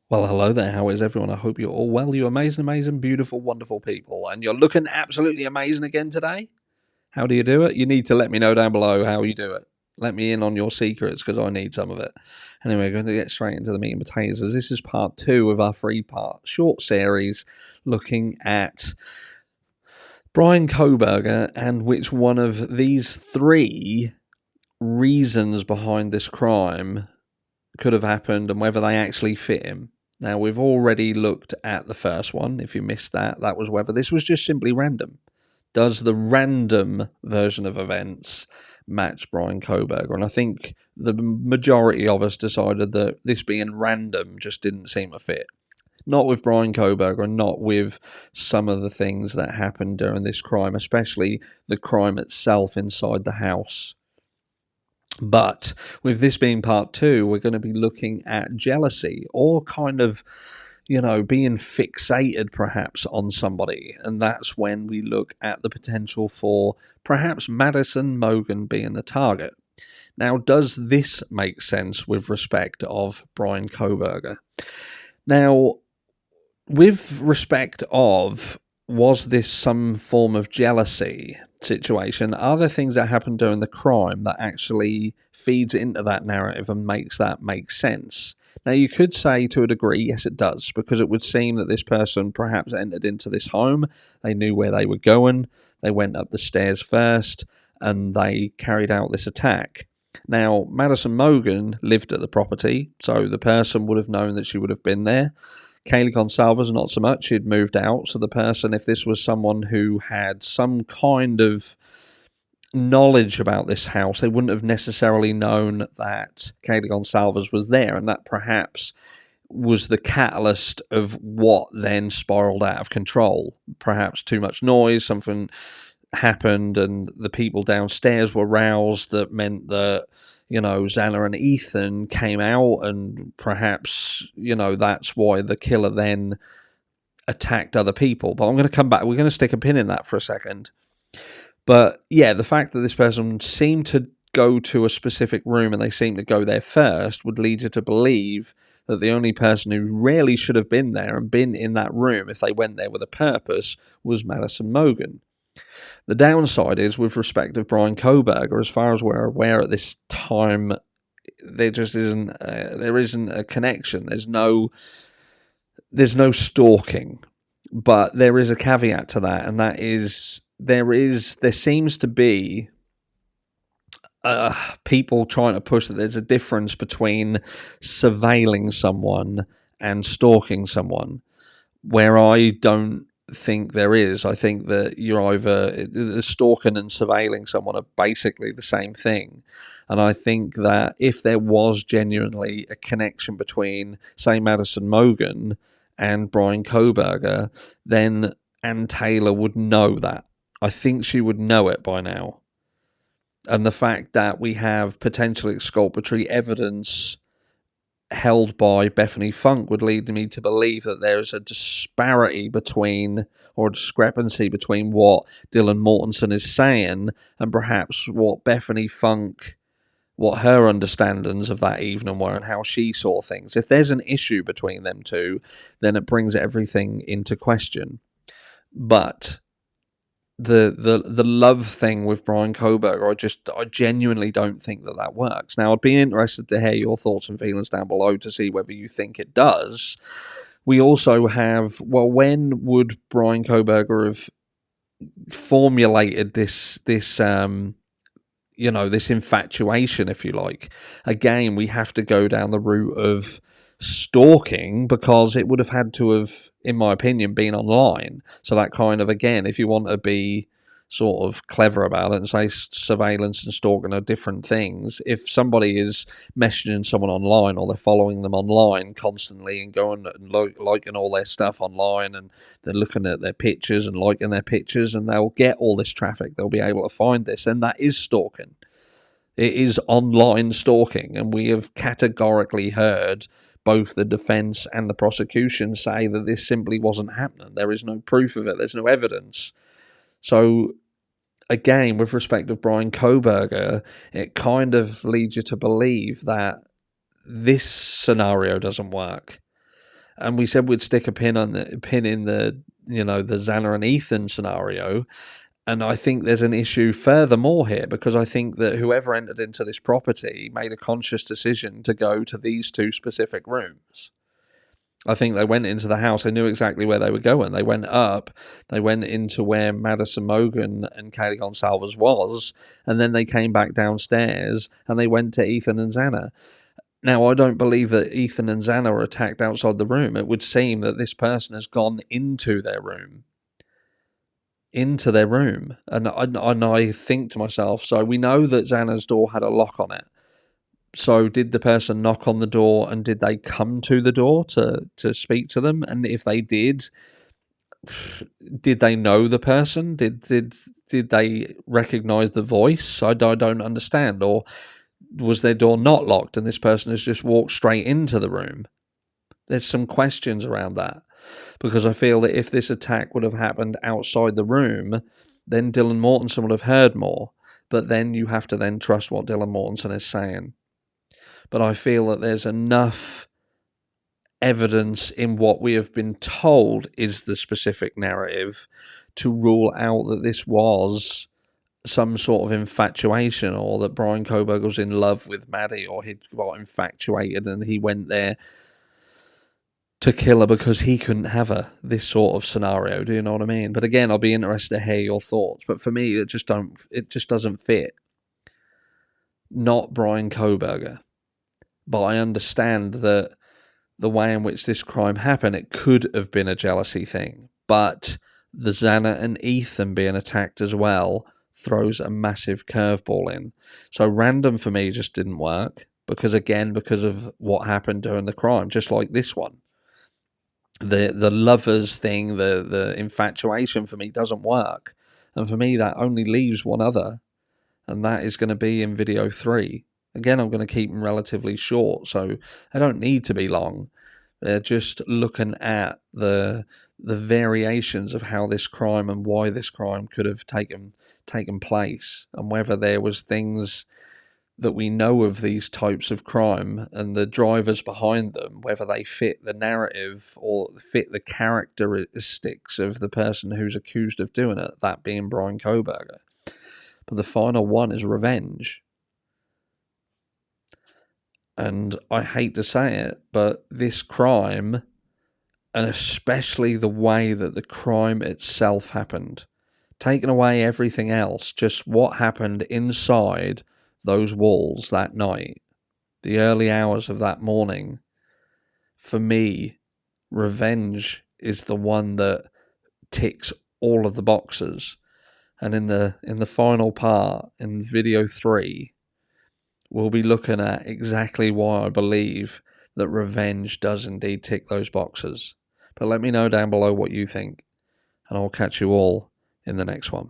Well, hello there. How is everyone? I hope you're all well. You amazing, beautiful, wonderful people. And you're looking absolutely amazing again today. How do you do it? You need to let me know down below how you do it. Let me in on your secrets because I need some of it. Anyway, we're going to get straight into the meat and potatoes as this is part 2 of our 3-part short series looking at Bryan Kohberger and which one of these 3 reasons behind this crime could have happened and whether they actually fit him. Now, we've already looked at the first one. If you missed that, that was whether this was just simply random. Does the random version of events match Bryan Kohberger? And I think the majority of us decided that this being random just didn't seem to fit. Not with Bryan Kohberger and not with some of the things that happened during this crime, especially the crime itself inside the house. But with this being part 2, we're going to be looking at jealousy or kind of, being fixated perhaps on somebody. And that's when we look at the potential for perhaps Maddy Mogen being the target. Now, does this make sense with respect of Bryan Kohberger? Now, with respect of, was this some form of jealousy situation? Are there things that happened during the crime that actually feeds into that narrative and makes that make sense? Now, you could say to a degree, yes, it does, because it would seem that this person perhaps entered into this home, they knew where they were going, they went up the stairs first, and they carried out this attack. Now, Maddy Mogen lived at the property, so the person would have known that she would have been there. Kaylee Gonsalves, not so much. She'd moved out. So the person, if this was someone who had some kind of knowledge about this house, they wouldn't have necessarily known that Kaylee Gonsalves was there. And that perhaps was the catalyst of what then spiraled out of control. Perhaps too much noise, something happened, and the people downstairs were roused. That meant that Xer and Ethan came out, and perhaps, that's why the killer then attacked other people. But I'm going to come back. We're going to stick a pin in that for a second. But yeah, the fact that this person seemed to go to a specific room and they seemed to go there first would lead you to believe that the only person who really should have been there and been in that room, if they went there with a purpose, was Maddy Mogen. The downside is, with respect of Bryan Kohberger, as far as we're aware at this time, there just isn't a connection. There's no stalking, but there is a caveat to that, and that is there seems to be people trying to push that there's a difference between surveilling someone and stalking someone, where I don't think there is. I think that you're either the stalking and surveilling someone are basically the same thing. And I think that if there was genuinely a connection between, say, Maddy Mogen and Bryan Kohberger, then Ann Taylor would know that. I think she would know it by now. And the fact that we have potentially exculpatory evidence held by Bethany Funk would lead me to believe that there is a disparity between, or a discrepancy between, what Dylan Mortensen is saying and perhaps what Bethany Funk, what her understandings of that evening were and how she saw things. If there's an issue between them two, then it brings everything into question. But the love thing with Bryan Kohberger, I genuinely don't think that works. Now, I'd be interested to hear your thoughts and feelings down below to see whether you think it does. We also have, when would Bryan Kohberger have formulated this infatuation, if you like? Again, we have to go down the route of stalking, because it would have had to have, in my opinion, been online. So that kind of, again, if you want to be sort of clever about it and say surveillance and stalking are different things, if somebody is messaging someone online or they're following them online constantly and going and liking all their stuff online, and they're looking at their pictures and liking their pictures, and they'll get all this traffic, they'll be able to find this, then that is stalking. It is online stalking, and we have categorically heard both the defence and the prosecution say that this simply wasn't happening. There is no proof of it. There's no evidence. So, again, with respect to Bryan Kohberger, it kind of leads you to believe that this scenario doesn't work. And we said we'd stick a pin in the the Xer and Ethan scenario. And I think there's an issue furthermore here, because I think that whoever entered into this property made a conscious decision to go to these two specific rooms. I think they went into the house, they knew exactly where they were going. They went up, they went into where Maddy Mogen and Kaylee Gonsalves was, and then they came back downstairs and they went to Ethan and Xana. Now, I don't believe that Ethan and Xana are attacked outside the room. It would seem that this person has gone into their room. And I think to myself, so we know that Xana's door had a lock on it. So did the person knock on the door, and did they come to the door to speak to them? And if they did they know the person? Did they recognize the voice? I don't understand. Or was their door not locked and this person has just walked straight into the room? There's some questions around that, because I feel that if this attack would have happened outside the room, then Dylan Mortensen would have heard more. But then you have to then trust what Dylan Mortensen is saying. But I feel that there's enough evidence in what we have been told is the specific narrative to rule out that this was some sort of infatuation, or that Bryan Kohberger was in love with Maddy, or he got infatuated and he went there to kill her because he couldn't have her. This sort of scenario, do you know what I mean? But again, I'll be interested to hear your thoughts. But for me, it just doesn't fit. Not Bryan Kohberger. But I understand that the way in which this crime happened, it could have been a jealousy thing. But the Xana and Ethan being attacked as well throws a massive curveball in. So random for me just didn't work, because of what happened during the crime, just like this one. The lovers thing, the infatuation for me doesn't work. And for me, that only leaves one other, and that is going to be in video 3. Again, I'm going to keep them relatively short, so they don't need to be long. They're just looking at the variations of how this crime and why this crime could have taken place, and whether there was things that we know of these types of crime and the drivers behind them, whether they fit the narrative or fit the characteristics of the person who's accused of doing it, that being Bryan Kohberger. But the final one is revenge. And I hate to say it, but this crime, and especially the way that the crime itself happened, taking away everything else, just what happened inside those walls that night, the early hours of that morning, for me, revenge is the one that ticks all of the boxes. And in the final part, in video 3, we'll be looking at exactly why I believe that revenge does indeed tick those boxes. But let me know down below what you think, and I'll catch you all in the next one.